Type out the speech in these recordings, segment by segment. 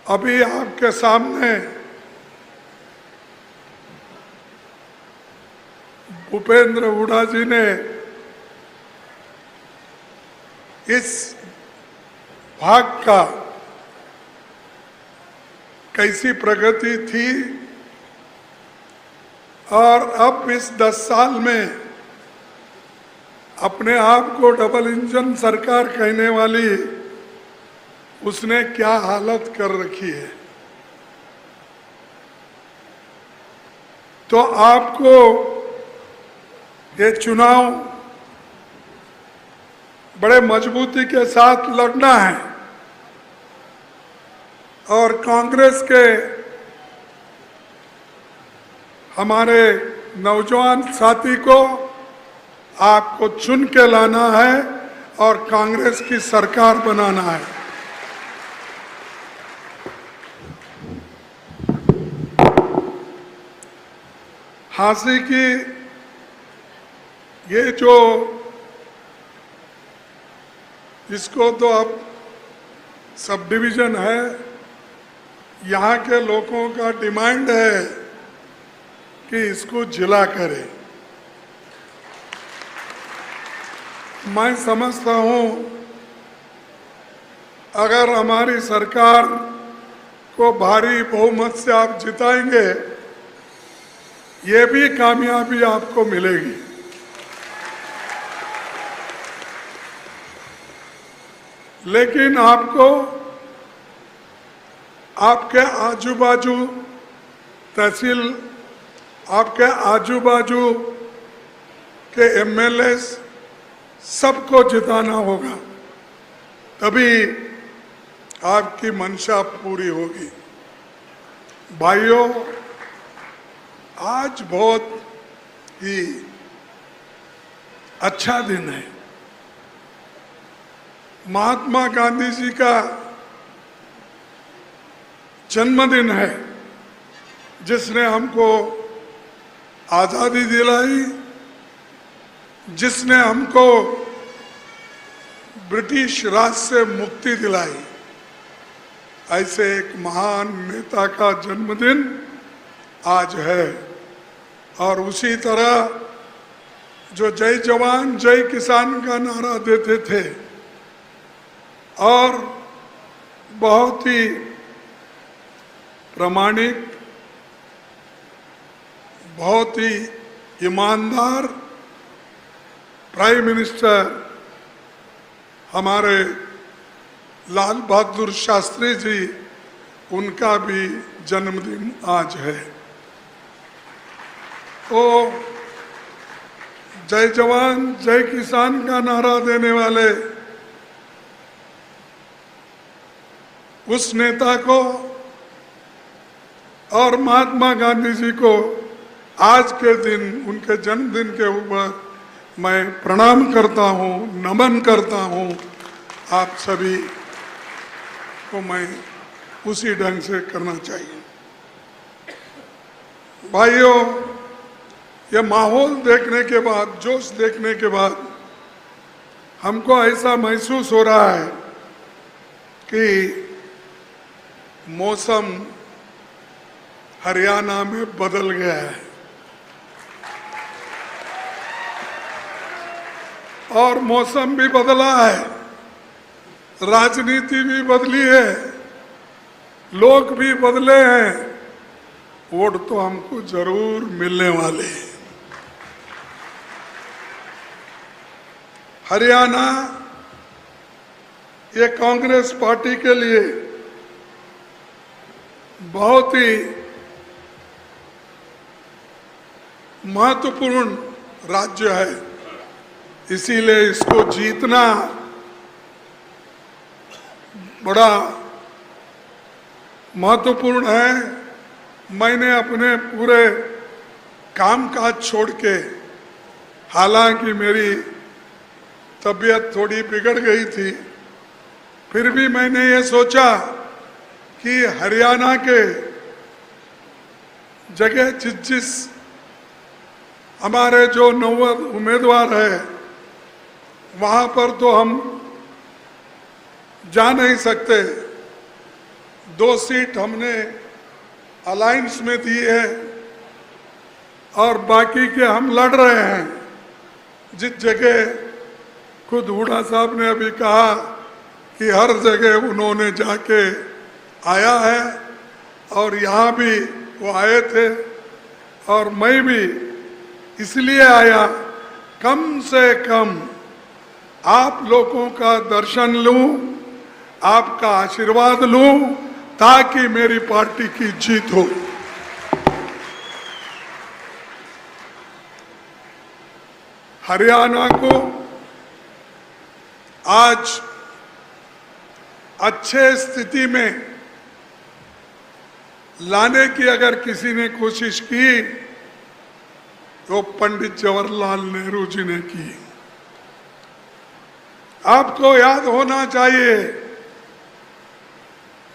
अभी आपके सामने भूपेंद्र हुड्डा जी ने इस भाग का कैसी प्रगति थी और अब इस 10 साल में अपने आप को डबल इंजन सरकार कहने वाली उसने क्या हालत कर रखी है। तो आपको ये चुनाव बड़े मजबूती के साथ लड़ना है और कांग्रेस के हमारे नौजवान साथी को आपको चुन के लाना है और कांग्रेस की सरकार बनाना है। हांसी की ये जो इसको तो अब सब डिवीजन है, यहाँ के लोगों का डिमांड है कि इसको जिला करें। मैं समझता हूँ अगर हमारी सरकार को भारी बहुमत से आप जिताएंगे, ये भी कामयाबी आपको मिलेगी। लेकिन आपको आपके आजू बाजू तहसील, आपके आजू बाजू के एमएलए सबको जिताना होगा, तभी आपकी मंशा पूरी होगी। भाइयों, आज बहुत ही अच्छा दिन है। महात्मा गांधी जी का जन्मदिन है, जिसने हमको आज़ादी दिलाई, जिसने हमको ब्रिटिश राज से मुक्ति दिलाई। ऐसे एक महान नेता का जन्मदिन आज है। और उसी तरह जो जय जवान जय किसान का नारा देते थे और बहुत ही प्रामाणिक, बहुत ही ईमानदार प्राइम मिनिस्टर हमारे लाल बहादुर शास्त्री जी, उनका भी जन्मदिन आज है। तो जय जवान जय किसान का नारा देने वाले उस नेता को और महात्मा गांधी जी को आज के दिन, उनके जन्मदिन के ऊपर मैं प्रणाम करता हूँ, नमन करता हूँ। आप सभी को मैं उसी ढंग से करना चाहिए। भाइयों, ये माहौल देखने के बाद, जोश देखने के बाद हमको ऐसा महसूस हो रहा है कि मौसम हरियाणा में बदल गया है और मौसम भी बदला है, राजनीति भी बदली है, लोग भी बदले हैं। वोट तो हमको जरूर मिलने वाले हैं। हरियाणा ये कांग्रेस पार्टी के लिए बहुत ही महत्वपूर्ण राज्य है, इसीलिए इसको जीतना बड़ा महत्वपूर्ण है। मैंने अपने पूरे कामकाज छोड़ के, हालांकि मेरी तबीयत थोड़ी बिगड़ गई थी, फिर भी मैंने ये सोचा कि हरियाणा के जगह जिस हमारे जो नव उम्मीदवार है वहाँ पर तो हम जा नहीं सकते, 2 सीट हमने अलायंस में दी है और बाकी के हम लड़ रहे हैं। जिस जगह खुद हुड्डा साहब ने अभी कहा कि हर जगह उन्होंने जाके आया है और यहाँ भी वो आए थे और मैं भी इसलिए आया कम से कम आप लोगों का दर्शन लूं, आपका आशीर्वाद लूं ताकि मेरी पार्टी की जीत हो। हरियाणा को आज अच्छे स्थिति में लाने की अगर किसी ने कोशिश की तो पंडित जवाहरलाल नेहरू जी ने की। आपको याद होना चाहिए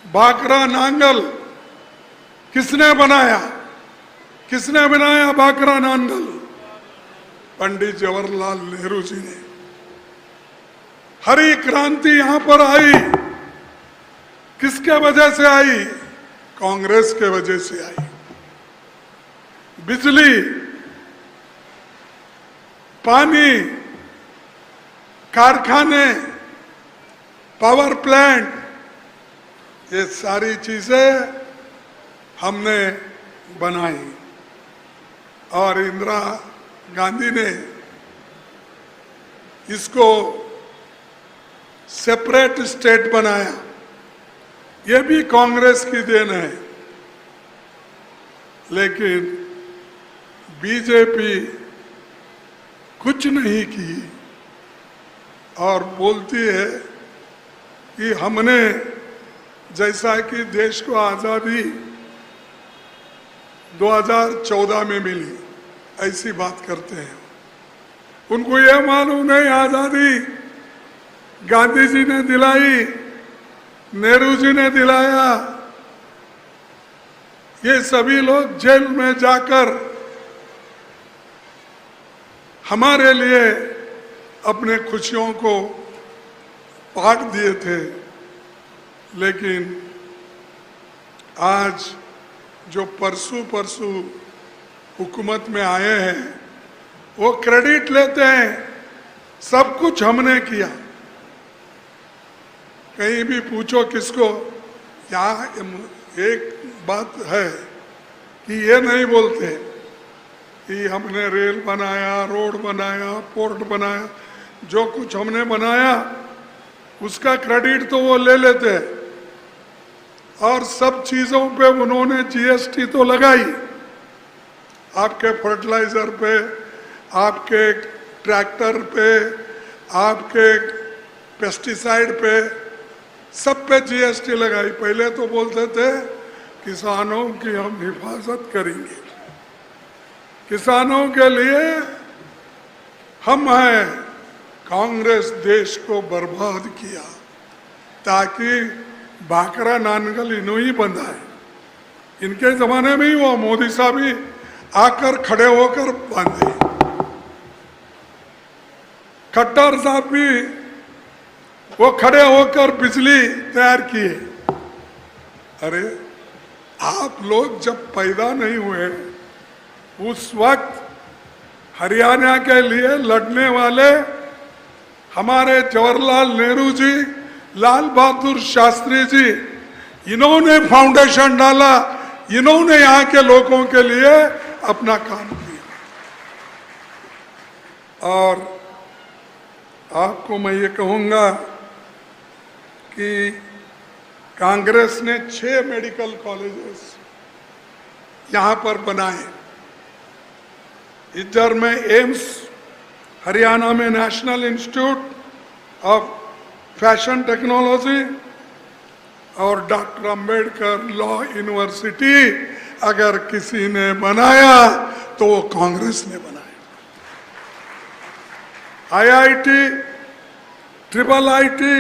बाकरा नांगल किसने बनाया? किसने बनाया बाकरा नांगल? पंडित जवाहरलाल नेहरू जी ने। हरी क्रांति यहां पर आई, किसके वजह से आई? कांग्रेस के वजह से आई। बिजली, पानी, कारखाने, पावर प्लांट, ये सारी चीजें हमने बनाई और इंदिरा गांधी ने इसको सेपरेट स्टेट बनाया। ये भी कांग्रेस की देन है। लेकिन बीजेपी कुछ नहीं की और बोलती है कि हमने, जैसा कि देश को आजादी 2014 में मिली, ऐसी बात करते हैं। उनको यह मालूम नहीं आजादी गांधी जी ने दिलाई, नेहरू जी ने दिलाया। ये सभी लोग जेल में जाकर हमारे लिए अपने खुशियों को बांट दिए थे। लेकिन आज जो परसों हुकूमत में आए हैं वो क्रेडिट लेते हैं, सब कुछ हमने किया। कहीं भी पूछो किसको, यहाँ एक बात है कि ये नहीं बोलते कि हमने रेल बनाया, रोड बनाया, पोर्ट बनाया। जो कुछ हमने बनाया उसका क्रेडिट तो वो ले लेते हैं और सब चीजों पे उन्होंने जीएसटी तो लगाई। आपके फर्टिलाइजर पे, आपके ट्रैक्टर पे, आपके पेस्टिसाइड पे, सब पे जीएसटी लगाई। पहले तो बोलते थे किसानों की हम हिफाजत करेंगे, किसानों के लिए हम हैं। कांग्रेस देश को बर्बाद किया ताकि बाकरा नांगल इन्हों ही बंधाए। इनके जमाने में ही वो मोदी साहब ही आकर खड़े होकर बांधे। खट्टर साहब भी वो खड़े होकर बिजली तैयार किए। अरे आप लोग जब पैदा नहीं हुए उस वक्त हरियाणा के लिए लड़ने वाले हमारे जवाहरलाल नेहरू जी, लाल बहादुर शास्त्री जी, इन्होंने फाउंडेशन डाला, इन्होंने यहाँ के लोगों के लिए अपना काम किया। और आपको मैं ये कहूँगा कि कांग्रेस ने 6 मेडिकल कॉलेजेस यहाँ पर बनाए। इधर में एम्स, हरियाणा में national institute of fashion technology और डॉक्टर अंबेडकर लॉ यूनिवर्सिटी अगर किसी ने बनाया तो वो कांग्रेस ने बनाया। IIT, triple IT,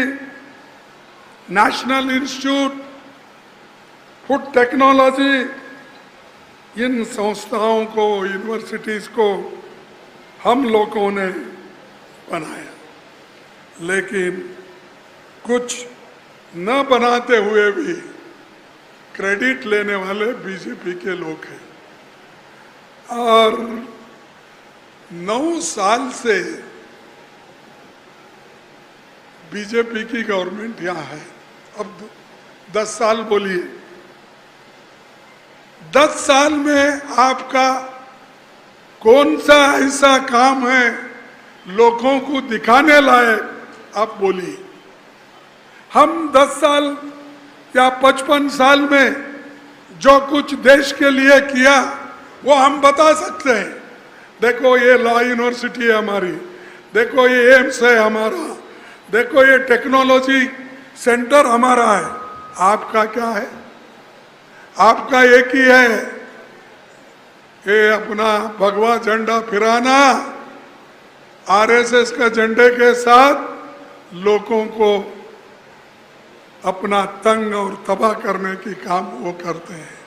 national institute food technology, इन संस्थाओं को, यूनिवर्सिटीज को हम लोगों ने बनाया। लेकिन कुछ न बनाते हुए भी क्रेडिट लेने वाले बीजेपी के लोग हैं। और 9 साल से बीजेपी की गवर्नमेंट यहाँ है, अब 10 साल बोलिए। 10 साल में आपका कौन सा ऐसा काम है लोगों को दिखाने लायक, आप बोलिए। हम 10 साल या 55 साल में जो कुछ देश के लिए किया वो हम बता सकते हैं। देखो ये लॉ यूनिवर्सिटी है हमारी, देखो ये एम्स है हमारा, देखो ये टेक्नोलॉजी सेंटर हमारा है। आपका क्या है? आपका एक ही है, ये अपना भगवा झंडा फिराना, आरएसएस का झंडे के साथ लोगों को अपना तंग और तबाह करने की काम वो करते हैं।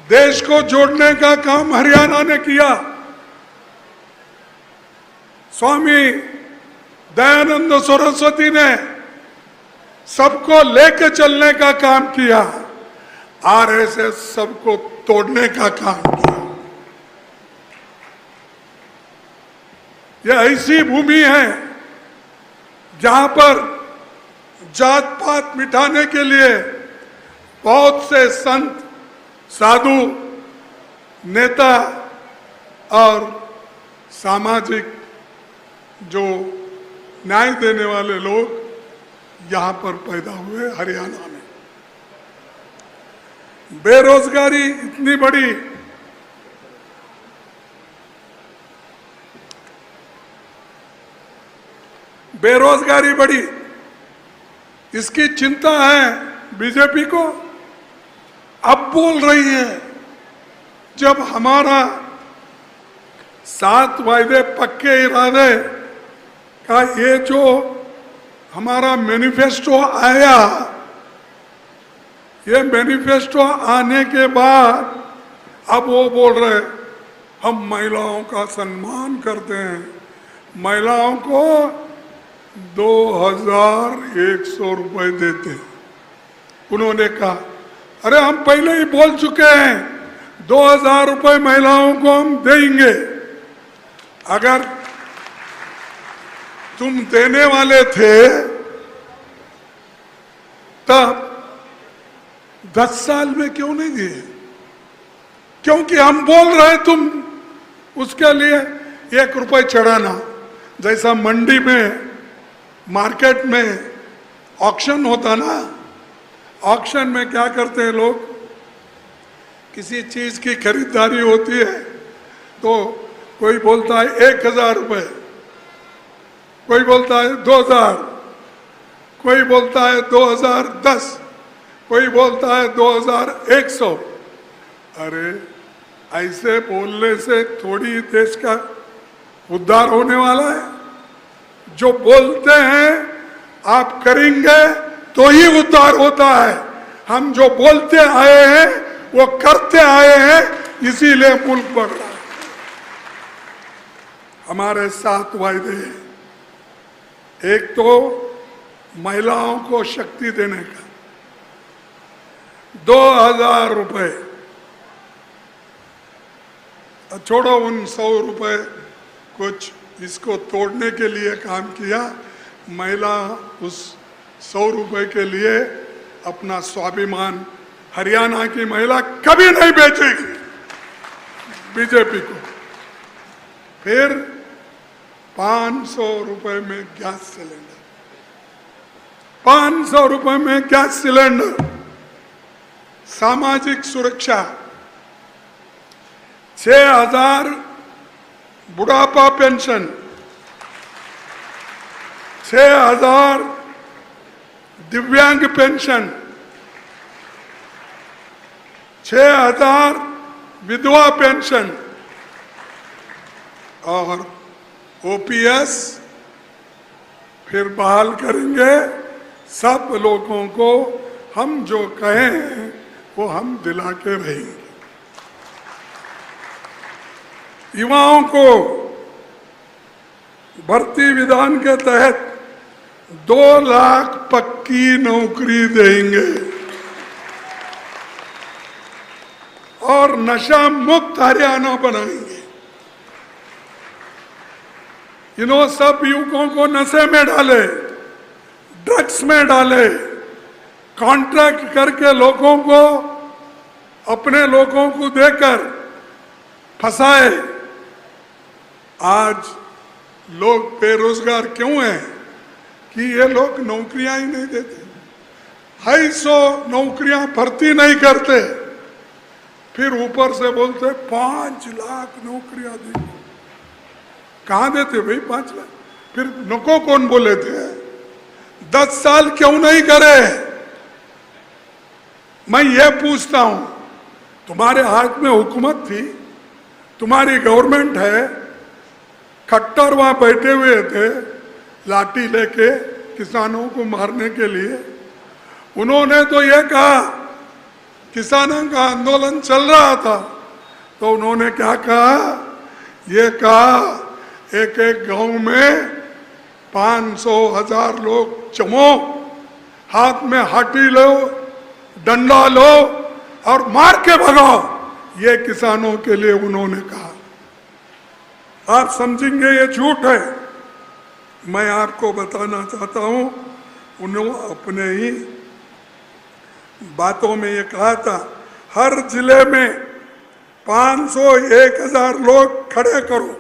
देश को जोड़ने का काम हरियाणा ने किया। स्वामी दयानंद सरस्वती ने सबको लेके चलने का काम किया, आरएसएस सबको तोड़ने का काम किया। यह ऐसी भूमि है जहां पर जात पात मिटाने के लिए बहुत से संत, साधु, नेता और सामाजिक जो न्याय देने वाले लोग यहां पर पैदा हुए हरियाणा में। बेरोजगारी इतनी बड़ी, बेरोजगारी बढ़ी, इसकी चिंता है बीजेपी को। अब बोल रही है जब हमारा 7 वायदे पक्के इरादे का ये जो हमारा मैनिफेस्टो आया, ये मैनिफेस्टो आने के बाद अब वो बोल रहे हम महिलाओं का सम्मान करते हैं, महिलाओं को 2100 रुपए देते हैं। उन्होंने कहा अरे हम पहले ही बोल चुके हैं 2000 रुपए महिलाओं को हम देंगे। अगर तुम देने वाले थे तब 10 साल में क्यों नहीं दिए? क्योंकि हम बोल रहे तुम उसके लिए 1 रुपए चढ़ाना। जैसा मंडी में, मार्केट में ऑक्शन होता ना, ऑक्शन में क्या करते हैं लोग, किसी चीज की खरीदारी होती है तो कोई बोलता है 1000 रुपए, कोई बोलता है 2000, कोई बोलता है 2010, कोई बोलता है 2100। अरे ऐसे बोलने से थोड़ी देश का उद्धार होने वाला है। जो बोलते हैं आप करेंगे तो ही उद्धार होता है। हम जो बोलते आए हैं वो करते आए हैं, इसीलिए मुल्क बढ़ रहा है। हमारे 7 वायदे, एक तो महिलाओं को शक्ति देने का 2000 रुपए, छोड़ो उन 100 रुपए कुछ इसको तोड़ने के लिए काम किया। महिला उस 100 रुपए के लिए अपना स्वाभिमान हरियाणा की महिला कभी नहीं बेचेगी बीजेपी को। फिर 500 रुपए में गैस सिलेंडर, 500 रुपए में गैस सिलेंडर। सामाजिक सुरक्षा, 6000 बुढ़ापा पेंशन, 6000 दिव्यांग पेंशन, 6000 विधवा पेंशन और ओपीएस फिर बहाल करेंगे। सब लोगों को हम जो कहें वो हम दिला के रहेंगे। युवाओं को भर्ती विधान के तहत 2 लाख पक्की नौकरी देंगे। और नशा मुक्त हरियाणा बनाएंगे। इन्हों सब युवकों को नशे में डाले, ड्रग्स में डाले, कॉन्ट्रैक्ट करके लोगों को, अपने लोगों को देकर फंसाए। आज लोग बेरोजगार क्यों हैं? कि ये लोग नौकरियां ही नहीं देते, 250 नौकरियां भर्ती नहीं करते, फिर ऊपर से बोलते 5 लाख नौकरियां देंगे। कहां देते भाई 5 लाख? फिर नको कौन बोले थे? 10 साल क्यों नहीं करे? मैं ये पूछता हूं, तुम्हारे हाथ में हुकूमत थी, तुम्हारी गवर्नमेंट है, खट्टर वहां बैठे हुए थे लाठी लेके किसानों को मारने के लिए। उन्होंने तो ये कहा, किसानों का आंदोलन चल रहा था तो उन्होंने क्या कहा? ये कहा एक एक गांव में 500,000 लोग जमो, हाथ में हाथी लो, डंडा लो और मार के भगाओ। ये किसानों के लिए उन्होंने कहा। आप समझेंगे ये झूठ है। मैं आपको बताना चाहता हूं, उन्होंने अपने ही बातों में ये कहा था, हर जिले में 500-1000 लोग खड़े करो।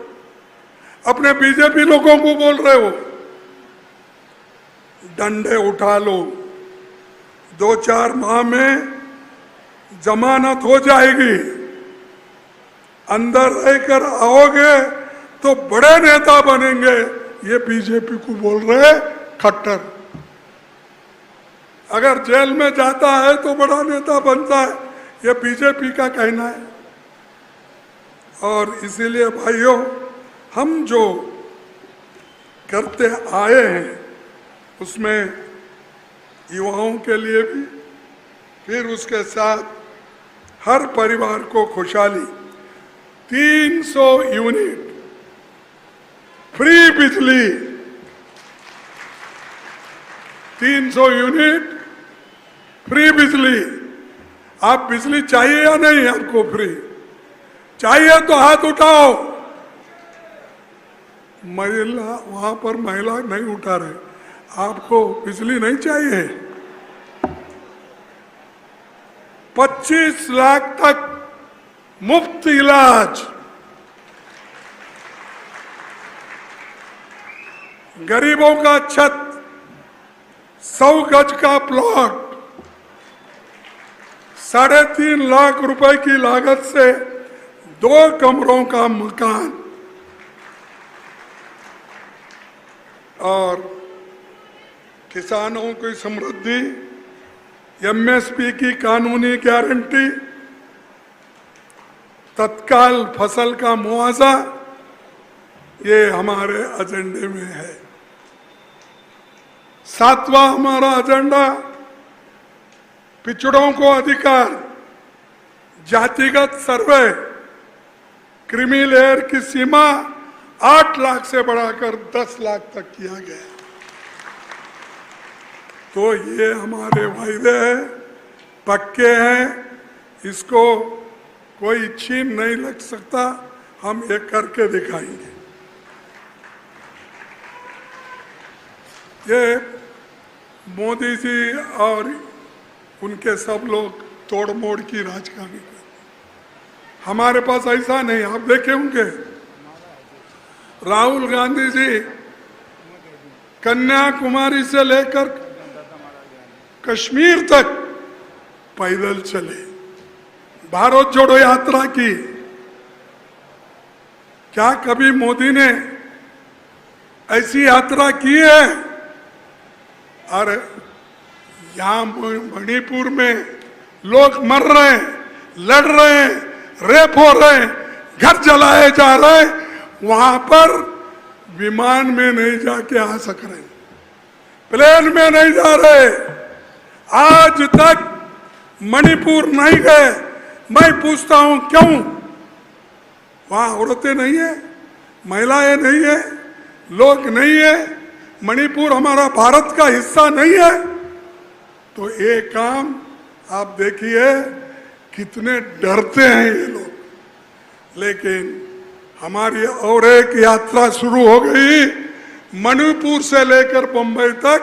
अपने बीजेपी लोगों को बोल रहे हो, डंडे उठा लो, 2-4 माह में जमानत हो जाएगी, अंदर रहकर आओगे तो बड़े नेता बनेंगे। ये बीजेपी को बोल रहे खट्टर। अगर जेल में जाता है तो बड़ा नेता बनता है, ये बीजेपी का कहना है। और इसीलिए भाइयों, हम जो करते आए हैं उसमें युवाओं के लिए भी, फिर उसके साथ हर परिवार को खुशहाली, 300 यूनिट फ्री बिजली, 300 यूनिट फ्री बिजली। आप बिजली चाहिए या नहीं? आपको फ्री चाहिए तो हाथ उठाओ। महिला, वहां पर महिला नहीं उठा रहे। आपको बिजली नहीं चाहिए? 25 लाख तक मुफ्त इलाज, गरीबों का छत, 100 गज का प्लॉट, 3.5 लाख रुपए की लागत से 2 कमरों का मकान। और किसानों की समृद्धि, एमएसपी की कानूनी गारंटी, तत्काल फसल का मुआवजा, ये हमारे एजेंडे में है। 7वां हमारा एजेंडा, पिछड़ों को अधिकार, जातिगत सर्वे, क्रीमी लेयर की सीमा 8 लाख से बढ़ाकर 10 लाख तक किया गया। तो ये हमारे वायदे हैं, पक्के हैं, इसको कोई छीन नहीं लग सकता। हम ये करके दिखाएंगे। ये मोदी जी और उनके सब लोग तोड़ मोड़ की राजकानी करते। हमारे पास ऐसा नहीं। आप देखे होंगे राहुल गांधी जी कन्याकुमारी से लेकर कश्मीर तक पैदल चले, भारत जोड़ो यात्रा की। क्या कभी मोदी ने ऐसी यात्रा की है? अरे यहां मणिपुर में लोग मर रहे हैं, लड़ रहे हैं, रेप हो रहे हैं, घर जलाए जा रहे हैं, वहां पर विमान में नहीं जाके आ सक रहे, प्लेन में नहीं जा रहे, आज तक मणिपुर नहीं गए। मैं पूछता हूं क्यों? वहां औरतें नहीं है, महिलाएं नहीं है, लोग नहीं है, मणिपुर हमारा भारत का हिस्सा नहीं है। तो ये काम आप देखिए कितने डरते हैं ये लोग, लेकिन हमारी और एक यात्रा शुरू हो गई मणिपुर से लेकर बंबई तक,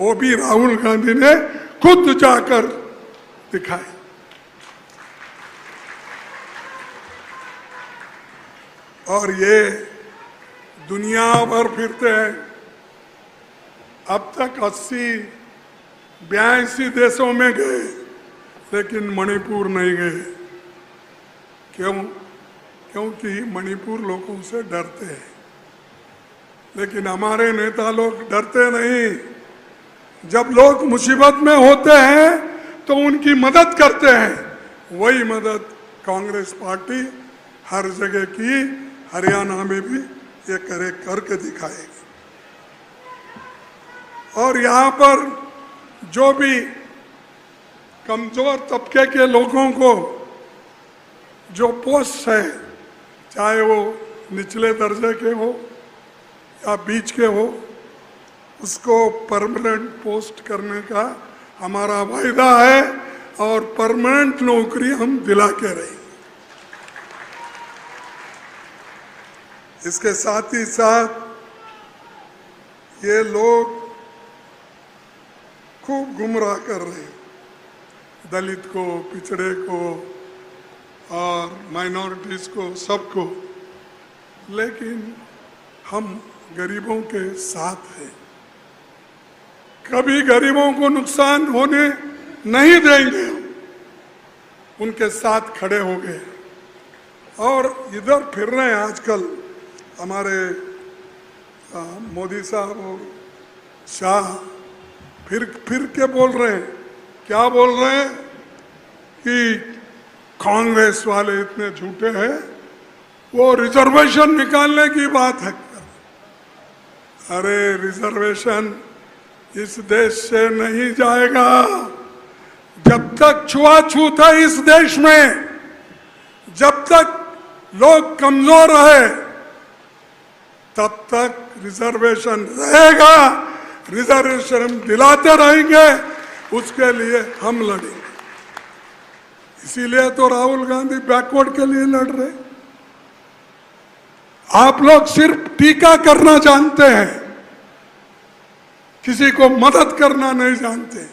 वो भी राहुल गांधी ने खुद जाकर दिखाई। और ये दुनिया भर फिरते हैं। अब तक 82 देशों में गए, लेकिन मणिपुर नहीं गए। क्यों? क्योंकि मणिपुर लोगों से डरते हैं। लेकिन हमारे नेता लोग डरते नहीं। जब लोग मुसीबत में होते हैं तो उनकी मदद करते हैं। वही मदद कांग्रेस पार्टी हर जगह की, हरियाणा में भी ये करके दिखाएगी। और यहाँ पर जो भी कमजोर तबके के लोगों को जो पोस्ट है, चाहे वो निचले दर्जे के हो या बीच के हो, उसको परमानेंट पोस्ट करने का हमारा वायदा है और परमानेंट नौकरी हम दिला के रहेंगे। इसके साथ ही साथ ये लोग खूब गुमराह कर रहे हैं दलित को, पिछड़े को और माइनॉरिटीज को, सबको। लेकिन हम गरीबों के साथ हैं, कभी गरीबों को नुकसान होने नहीं देंगे। उनके साथ खड़े हो गए और इधर फिर रहे हैं आजकल हमारे मोदी साहब और शाह फिर के बोल रहे हैं। क्या बोल रहे हैं कि कांग्रेस वाले इतने झूठे हैं, वो रिजर्वेशन निकालने की बात है। अरे रिजर्वेशन इस देश से नहीं जाएगा। जब तक छुआछूत है इस देश में, जब तक लोग कमजोर रहे, तब तक रिजर्वेशन रहेगा। रिजर्वेशन हम दिलाते रहेंगे, उसके लिए हम लड़ेंगे। इसीलिए तो राहुल गांधी बैकवर्ड के लिए लड़ रहे। आप लोग सिर्फ टीका करना जानते हैं, किसी को मदद करना नहीं जानते।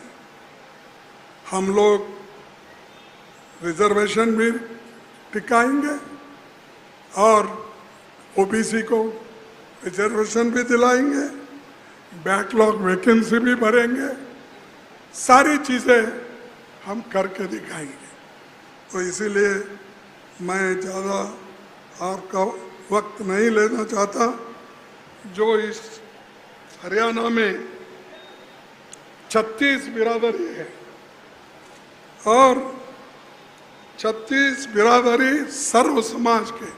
हम लोग रिजर्वेशन भी टिकाएंगे और ओबीसी को रिजर्वेशन भी दिलाएंगे, बैकलॉग वैकेंसी भी भरेंगे, सारी चीजें हम करके दिखाएंगे। तो इसीलिए मैं ज़्यादा आपका वक्त नहीं लेना चाहता। जो इस हरियाणा में 36 बिरादरी है और 36 बिरादरी सर्व समाज के,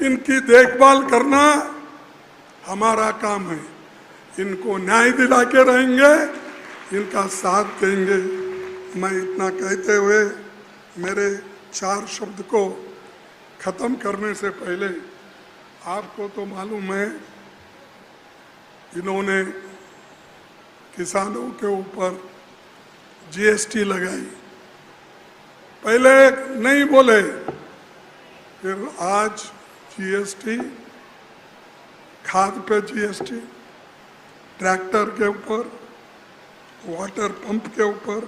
इनकी देखभाल करना हमारा काम है। इनको न्याय दिला के रहेंगे, इनका साथ देंगे। मैं इतना कहते हुए मेरे 4 शब्द को ख़त्म करने से पहले, आपको तो मालूम है इन्होंने किसानों के ऊपर जीएसटी लगाई। पहले नहीं बोले, फिर आज जीएसटी, खाद पे जीएसटी, ट्रैक्टर के ऊपर, वाटर पंप के ऊपर,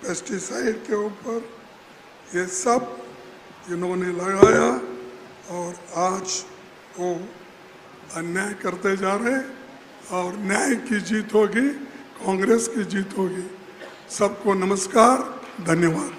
पेस्टिसाइड के ऊपर, ये सब इन्होंने लगाया और आज वो अन्याय करते जा रहे। और न्याय की जीत होगी, कांग्रेस की जीत होगी। सबको नमस्कार, धन्यवाद।